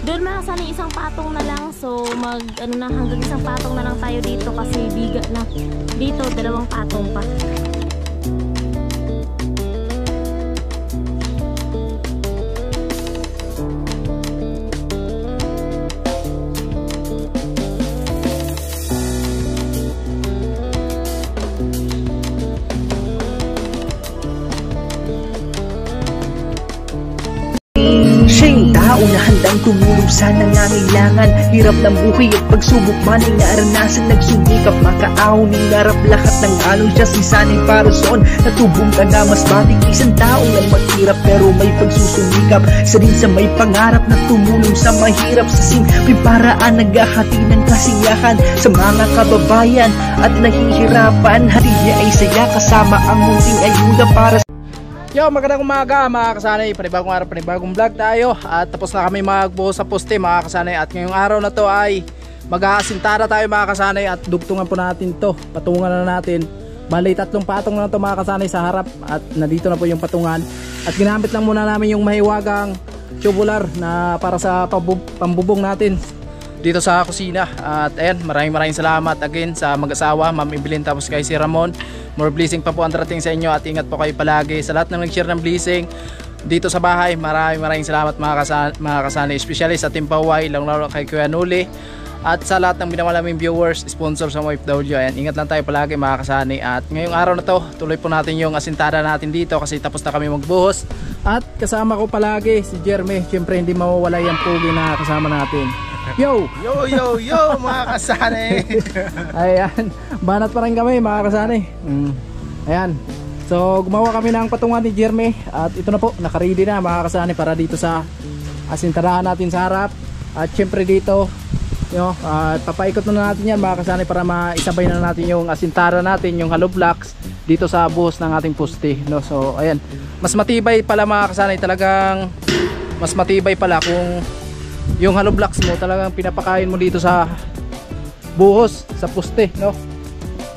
Doon mga kasani, isang patong na lang. So hanggang isang patong na lang tayo dito kasi biga na. Dito, 2 patong pa. Tao na handang tumulong sa nangangailangan. Hirap ng buhay at pagsubok man ay naranasan. Nagsumikap makaahon, hinarap lahat ng alon. Siya si sanay para soon, natubong ka na mas matik. Isang tao lang maghirap pero may pagsusumikap. Isa din sa may pangarap na tumulong sa mahirap. Sa simpleng paraan naghahati ng kasiyahan sa mga kababayan at nahihirapan. Hati niya ay saya kasama ang munting ayuda para sa Yo, magandang umaga mga kasanay, panibagong araw, panibagong vlog tayo. At tapos na kami magbuhos sa poste mga kasanay. At ngayong araw na to ay mag-aasintara tayo mga kasanay. At dugtungan po natin to, patungan na natin. Bali 3 patong na to mga kasanay sa harap. At nandito na po yung patungan. At ginamit lang muna namin yung mahiwagang tubular na para sa pambubong natin dito sa kusina. At ayan, maraming salamat again sa mag-asawa, Ma'am Evelyn tapos kay si Ramon. More blessing pa po ang darating sa inyo at ingat po kayo palagi. Sa lahat ng nag-share ng blessing dito sa bahay, maraming salamat mga kasanay, especially sa Team Paway, lalo kay Kuya Nuli. At sa lahat ng binamalaming viewers, sponsor sa OFW. Ayan, ingat lang tayo palagi mga kasanay. At ngayong araw na to, tuloy po natin yung asintada natin dito kasi tapos na kami magbuhos. At kasama ko palagi si Jeremy. Siyempre hindi mawawala yung pugi na kasama natin. Yo! Yo mga kasanay. Ayan, banat pa rin kami mga kasanay. Ayan, so gumawa kami ng patungan ni Jeremy. At ito na po, nakaready na mga kasanay para dito sa asintarahan natin sa harap. At syempre dito papaikot na natin yan mga kasanay para maisabay na natin yung asintara natin, yung hollow blocks dito sa buhos ng ating poste, no? So ayan, mas matibay pala mga kasanay, talagang mas matibay pala kung yung hollow blocks mo talagang pinapakain mo dito sa buhos, sa poste, no?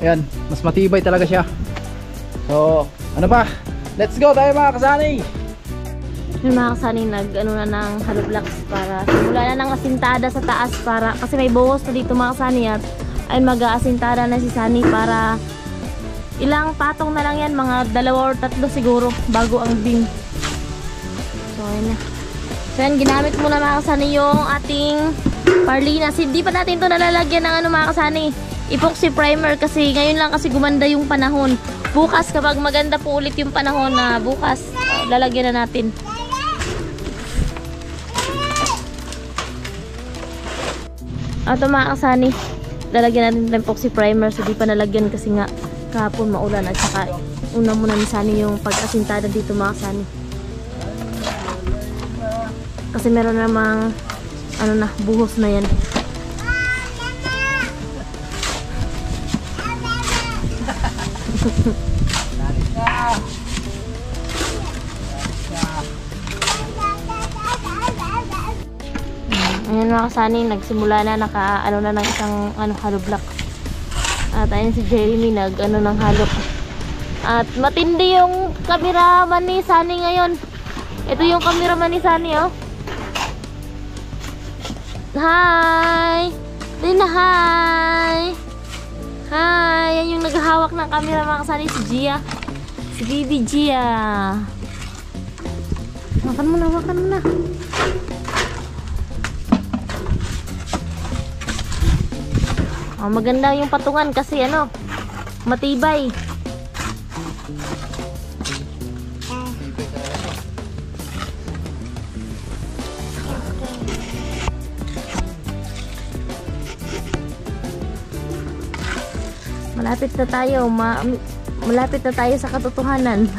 Ayan, mas matibay talaga siya. So ano pa, let's go tayo mga kasanay. Yung mga kasani nag-ano na ng hollow blocks para simula na ng asintada sa taas para kasi may buhos na dito mga kasani. At ay mag-aasintada na si Sani para ilang patong na lang yan, mga 2 or 3 siguro bago ang beam. So ayun na. So yan, ginamit muna mga kasani yung ating Parlinas. Hindi pa natin to nalalagyan ng ano mga kasani, epoxy primer kasi ngayon lang kasi gumanda yung panahon. Bukas kapag maganda po ulit yung panahon na bukas, lalagyan na natin. At mga kasani, lalagyan natin ng epoxy primer. So di pa nalagyan kasi nga kahapon maulan at saka una muna ni Sani yung pag-asintada dito mga kasani. Kasi meron namang ano na, buhos na yan. Ayan mga kasani, nagsimula na, naka-ano na ng isang hollow block. At ayun si Jeremy nag-ano ng hollow. At matindi yung cameraman ni Sani ngayon. Ito yung cameraman ni Sani, oh. Hi! Lina, hi! Hi! Yan yung naghahawak ng camera mga kasani, si Gia. Si Bibi Gia. Wakan mo na, wakan mo na. Oh, maganda yung patungan kasi ano, matibay. Malapit na tayo, malapit na tayo sa katotohanan.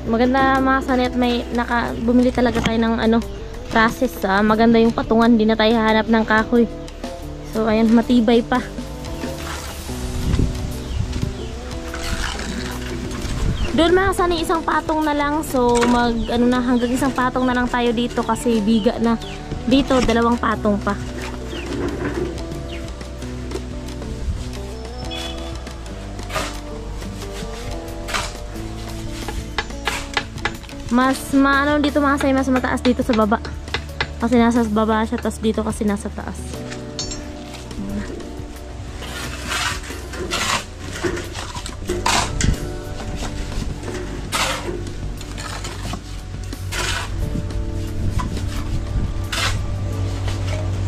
Maganda mga kasani at may bumili talaga tayo ng process. Maganda yung patungan, hindi na tayo hahanap ng kahoy. So ayan, matibay pa. Doon mga kasani, isang patong na lang. So hanggang isang patong na lang tayo dito kasi biga na. Dito, 2 patong pa. Mas maano dito mga kasani, mas mataas dito sa baba. Kasi nasa baba siya, tapos dito kasi nasa taas.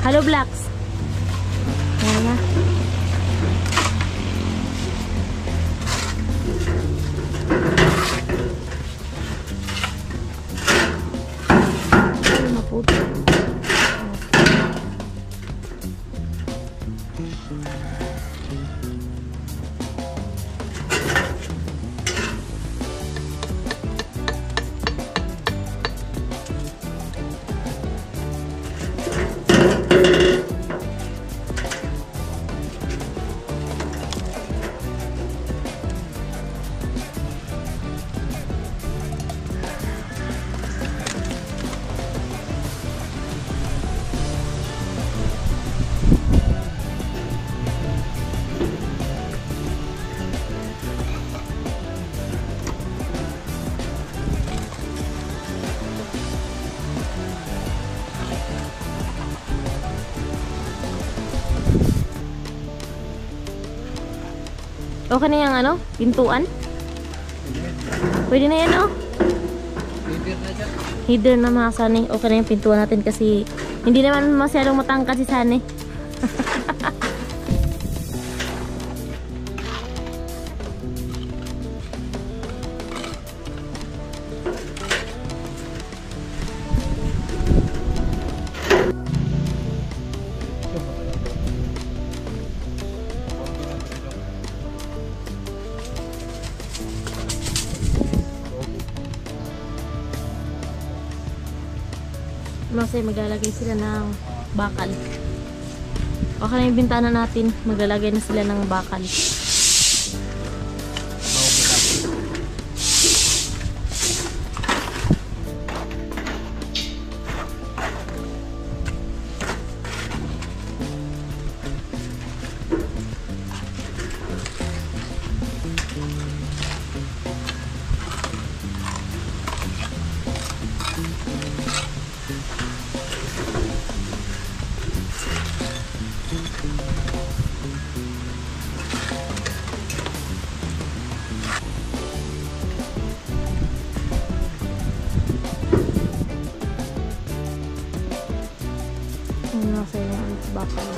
Hello Blacks. Ayan na. Ay, maputo. Okay na yung pintuan? Pwede na yan Header na mga kasani. Okay na yung pintuan natin kasi hindi naman masyadong matangkad si Sani. Masay maglalagay sila ng bakal. Okay na yung bintana natin, maglalagay na sila ng bakal. Nasa yung bakal.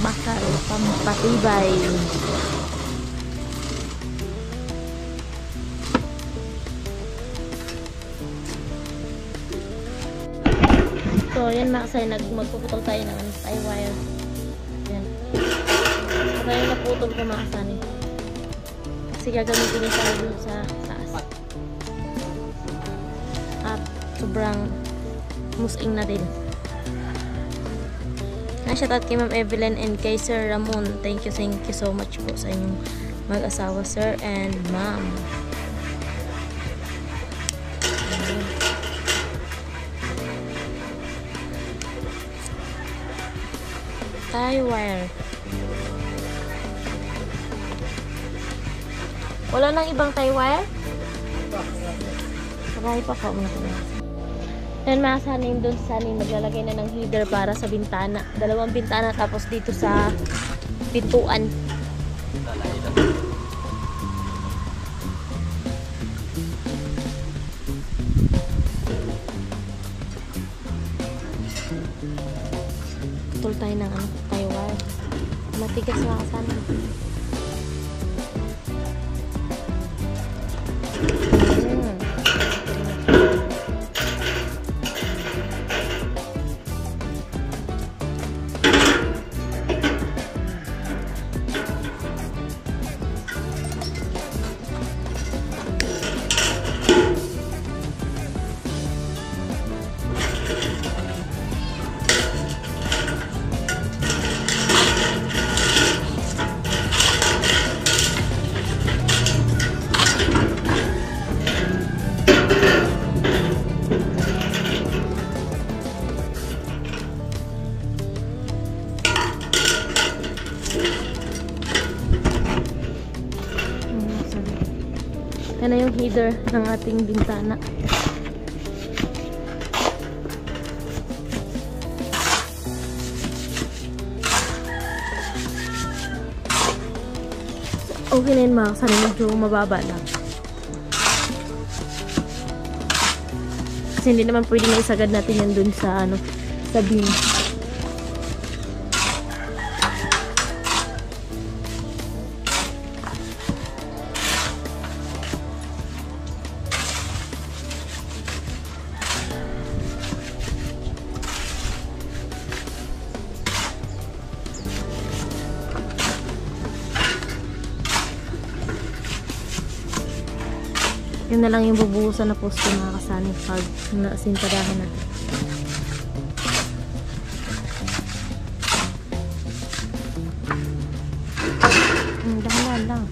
Bakal pampatibay. So yan mga kasay, magpuputol tayo ng tie wire. Yan. Ito yung naputol ko mga kasay. Kasi gagamitin yung tayo dun sa taas. At sobrang musing na din. Shoutout kay Ma'am Evelyn and kay Sir Ramon. Thank you so much po sa inyong mag-asawa, Sir and Ma'am. Tie wire. Wala nang ibang tie wire? Marami pa po. Yan mga sanin, doon sa sanin maglalagay na ng header para sa bintana. 2 bintana tapos dito sa pintuan. Yan na yung header ng ating bintana. Okay na yun mga kasani, medyo mababa lang. Kasi hindi naman pwedeng isagad natin yan dun sa ano, sa beam. Yun na lang yung bubuhusan na poste mga kasani pag nasintadahan natin. Dahan lang.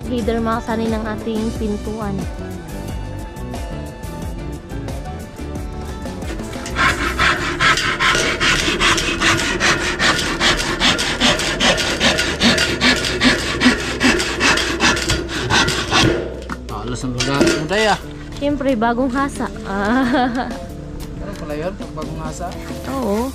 Header mga kasani ng ating pintuan. Alas ang lugar mo tayo. Siyempre, bagong hasa. Ano pala yun? Bagong hasa? Oo.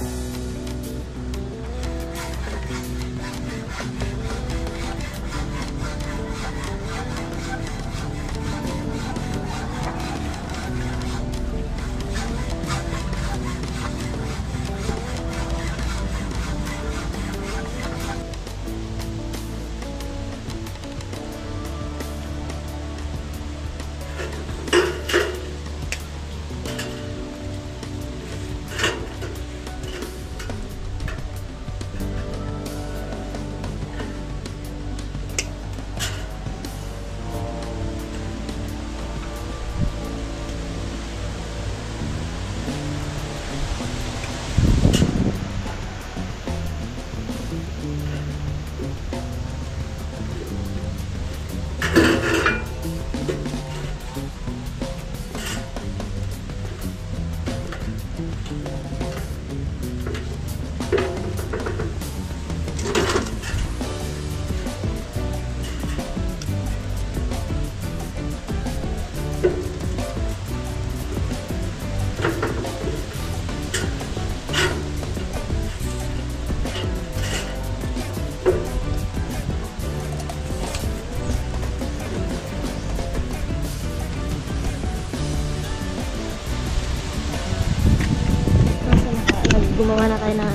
Gumawa na tayo na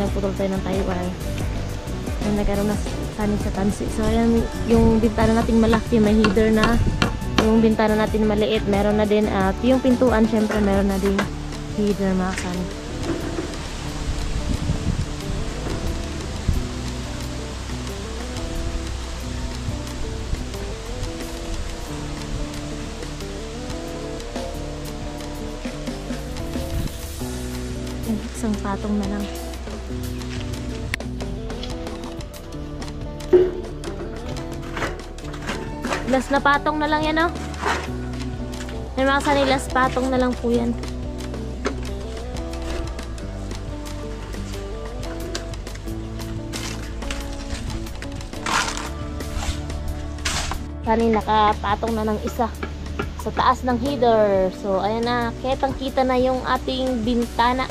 nagputol tayo ng Taiwan. Ayan, nagkaroon na sani sa tansi. So ayan, yung bintana natin malaki, may header na. Yung bintana natin maliit, meron na din. At yung pintuan, syempre meron na din header mga kasani. Isang patong na lang. Last na patong na lang yan, oh. May mga kasani, last patong na lang po yan. Sani nakapatong na ng isa sa taas ng header. So ayan na, kitang kita na yung ating bintana.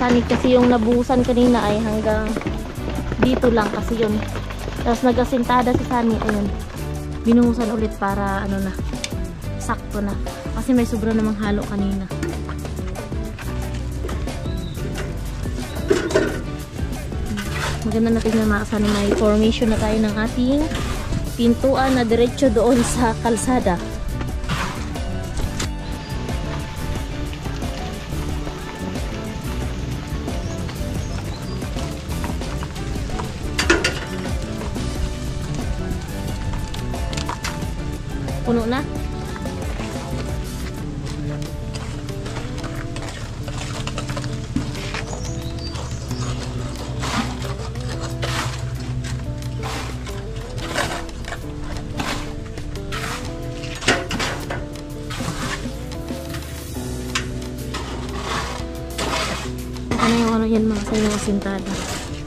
Sanit kasi yung nabuhusan kanina ay hanggang dito lang kasi yun. Tapos nag-asintada si Sunny, ayun. Binuhusan ulit para ano na, sakto na. Kasi may sobra namang halo kanina. Maganda na tingnan mga kasani, may formation na tayo ng ating pintuan na diretso doon sa kalsada. Puno na. Ano yung ano yan mga sa yung asintada.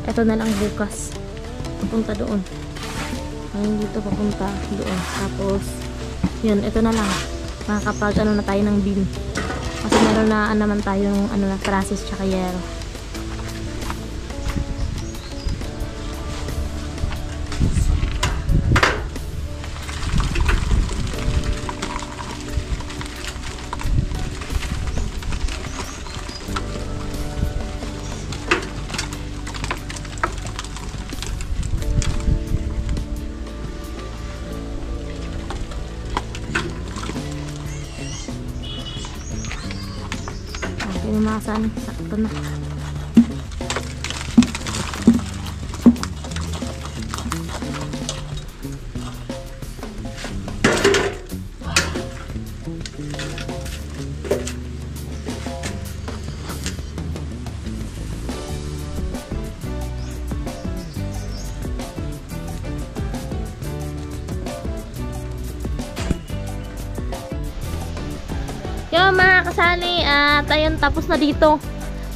Ito na lang bukas. Papunta doon. Ngayon dito papunta doon. Tapos yun, ito na lang. Makakapag ano na tayo ng beam. Kasi meron na naman tayong ano na trusses tsaka yero. Inumasan, sakto na. Yung mga kasani, at ayun, tapos na dito.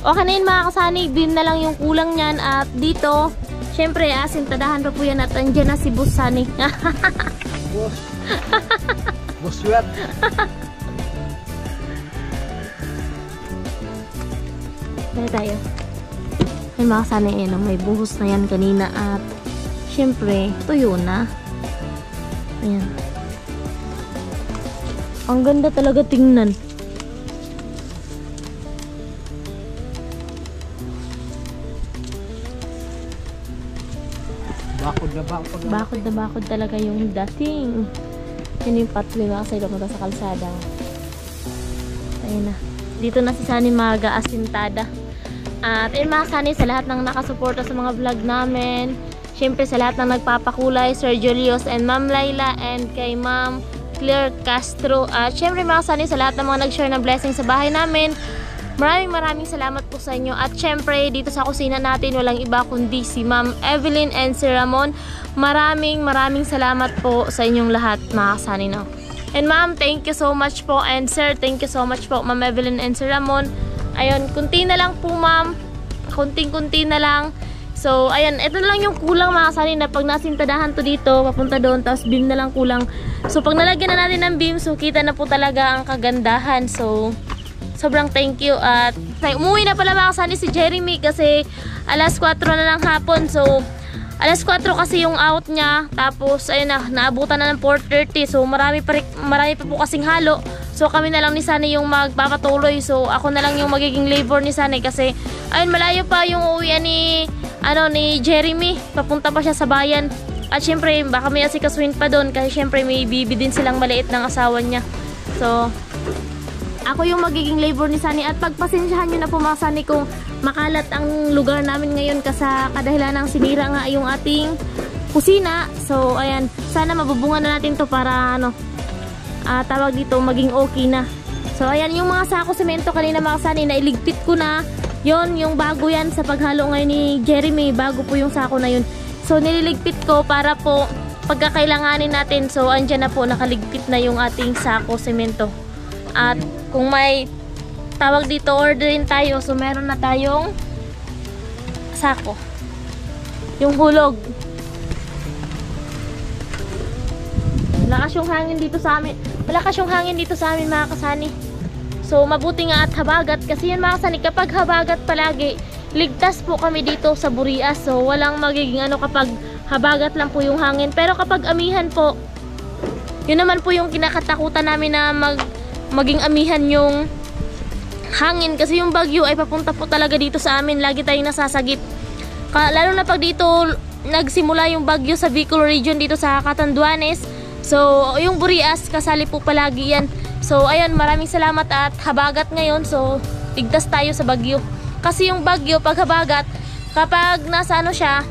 Okay na yun mga kasani, beam na lang yung kulang nyan. At dito, syempre, asintadahan pa po yan. At andyan na si Boss Sunny. Boss. Boss Yuat. Dali tayo. Ay mga kasani, may buhos na yan kanina. At syempre, tuyo na. Ayan. Ang ganda talaga tingnan. Bakod na bakod. Bakod na bakod talaga yung dating. Yan yung pathway mga kasay pumunta sa kalsada. Ayun na. Dito na si Sunny mag-aasintada. At ayun mga kasani, sa lahat ng nakasuporta sa mga vlog namin. Syempre sa lahat ng nagpapakulay, Sir Julius and Ma'am Laila, and kay Ma'am Claire Castro. At syempre mga kasani, sa lahat ng mga nag-share ng blessing sa bahay namin. Maraming salamat po sa inyo. At syempre dito sa kusina natin, walang iba kundi si Ma'am Evelyn and Sir Ramon. Maraming salamat po sa inyong lahat mga kasani, no? And Ma'am, thank you so much po. And Sir, thank you so much po, Ma'am Evelyn and Sir Ramon. Ayun, kunti na lang po Ma'am. Kunting-kunti na lang. So, ayan, ito na lang yung kulang mga kasani, na pag nasintadahan to dito, papunta doon, tapos beam na lang kulang. So, pag nalagyan na natin ng beam, so kita na po talaga ang kagandahan. So, sobrang thank you. At umuwi na pala mga kasani si Jeremy kasi alas 4 na ng hapon. So, alas 4 kasi yung out niya. Tapos, ayun na, naabutan na ng 4:30. So, marami pa po kasing halo. So, kami na lang ni Sunny yung magpapatuloy. So, ako na lang yung magiging labor ni Sunny kasi, ayun, malayo pa yung uwian ni Jeremy. Papunta pa siya sa bayan. At syempre, baka may asikasuhin pa doon kasi syempre may bibi din silang maliit ng asawa niya. So, ako yung magiging labor ni Sunny. At pagpasensyahan nyo na po mga Sunny kung makalat ang lugar namin ngayon kasi kadahilan ng sinira nga yung ating kusina. So, ayan. Sana mabubungan na natin to para tawag dito, maging okay na. So, ayan. Yung mga sako semento kanina mga Sunny, nailigpit ko na. Yon, yung bago yan sa paghalo ngayon ni Jeremy. Bago po yung sako na yun. So, nililigpit ko para po pagkakailanganin natin. So, andyan na po, nakaligpit na yung ating sako semento. At kung may tawag dito, orderin tayo. So meron na tayong sako. Yung hulog. Malakas yung hangin dito sa amin. Malakas yung hangin dito sa amin mga kasani. So mabuti nga at habagat. Kasi yun mga kasani, kapag habagat palagi, ligtas po kami dito sa Burias. So walang magiging ano kapag habagat lang po yung hangin. Pero kapag amihan po, yun naman po yung kinakatakutan namin na maging amihan yung hangin. Kasi yung bagyo ay papunta po talaga dito sa amin. Lagi tayong nasasagip. Lalo na pag dito nagsimula yung bagyo sa Bicol region dito sa Catanduanes. So yung Burias kasali po palagi yan. So ayun, maraming salamat at habagat ngayon. So ligtas tayo sa bagyo. Kasi yung bagyo pag habagat, kapag nasa ano siya,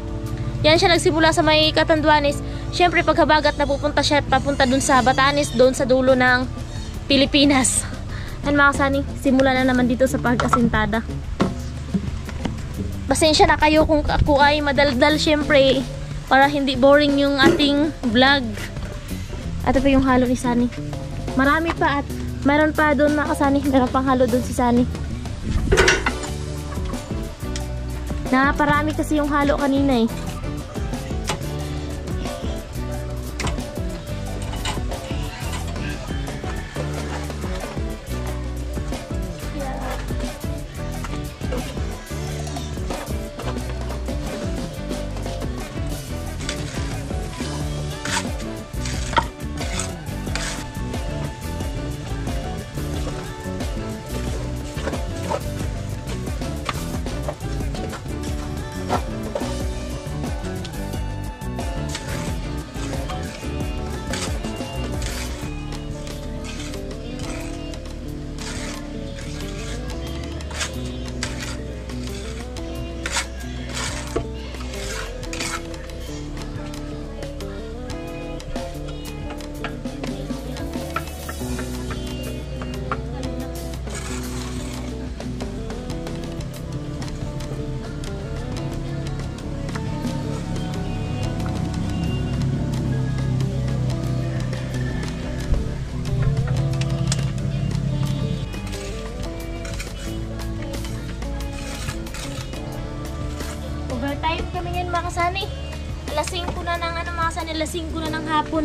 yan siya nagsimula sa may Catanduanes. Syempre pag habagat napupunta siya at papunta dun sa Batanes, dun sa dulo ng Pilipinas. Yan mga kasani, simula na naman dito sa pag-asintada. Pasensya na kayo kung ako ay madaldal syempre, para hindi boring yung ating vlog. At ito yung halo ni Sunny. Marami pa at mayroon pa doon mga kasani. Meron pang halo doon si Sunny. Naparami kasi yung halo kanina eh. Overtime kami ngayon mga kasani. Alas 5 na ng ano mga kasani, alas 5 na ng hapon.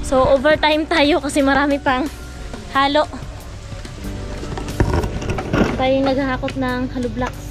So overtime tayo kasi marami pang halo. Tayo naghahakot ng halo blocks.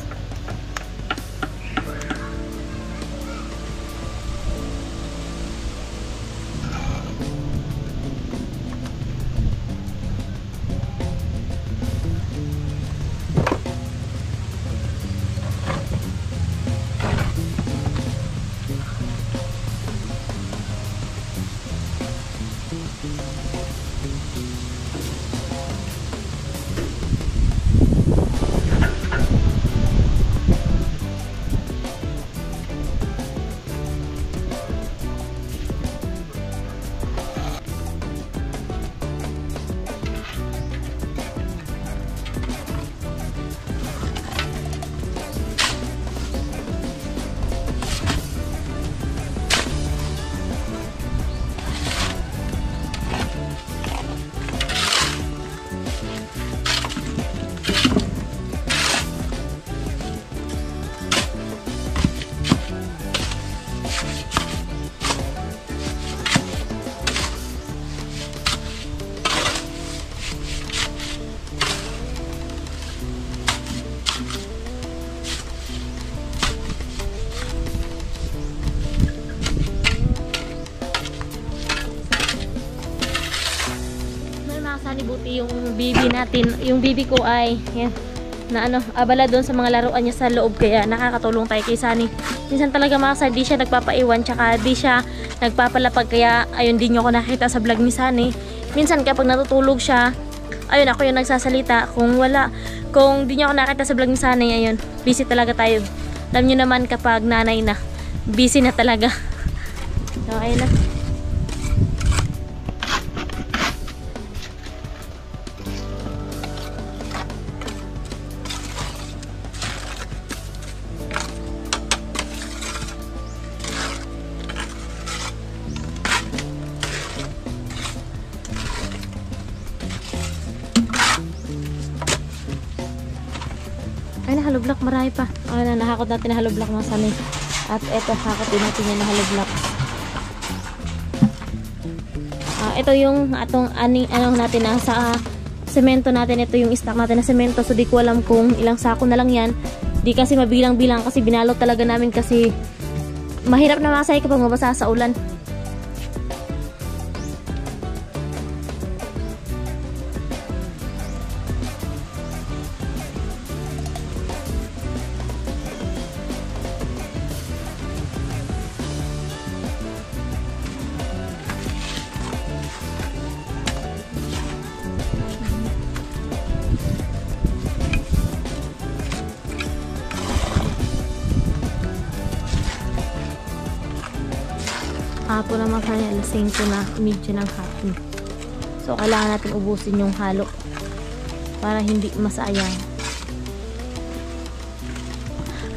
Buti yung bibi natin, yung bibi ko ay yan, na ano, abala doon sa mga laruan niya sa loob, kaya nakakatulong tayo kay Sunny. Minsan talaga mga kasani, di siya nagpapaiwan, tsaka di siya nagpapalapag, kaya ayun, din nyo ako nakita sa vlog ni Sunny. Minsan kapag natutulog siya, ayun, ako yung nagsasalita. Kung di nyo ako nakita sa vlog ni Sunny, ayun, busy talaga tayo. Alam nyo naman kapag nanay na, busy na talaga. So ayun na. hollow block, marami pa. Ayun na, nahakot natin na hollow block mga sanay. At eto, hakotin natin yan na hollow block. Ito yung atong ano natin na sa semento natin. Ito yung stock natin na semento. So di ko alam kung ilang sako na lang yan. Di kasi mabilang-bilang kasi binalot talaga namin kasi mahirap na masay kapag mabasa sa ulan. Hapon naman kanya, alas 5 na, medyo ng hapon. So, kailangan natin ubusin yung halo para hindi masayang.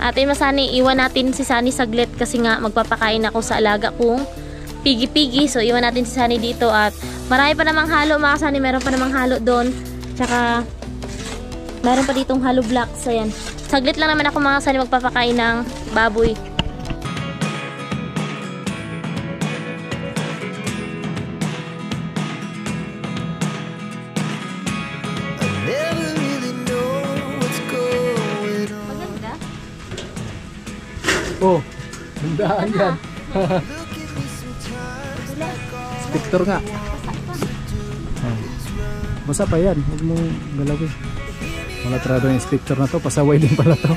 At Masani, iwan natin si Sunny saglit kasi nga magpapakain ako sa alaga kong pigi-pigi. So, iwan natin si Sunny dito at marami pa namang halo mga Sunny. Meron pa namang halo doon. Tsaka, meron pa ditong halo blocks. Ayan. Saglit lang naman ako mga Sunny magpapakain ng baboy. Oh, handaan yan. Spector nga. Basta pa yan, huwag mong galawin. Malatrado yung inspector na to, pasaway din pala to.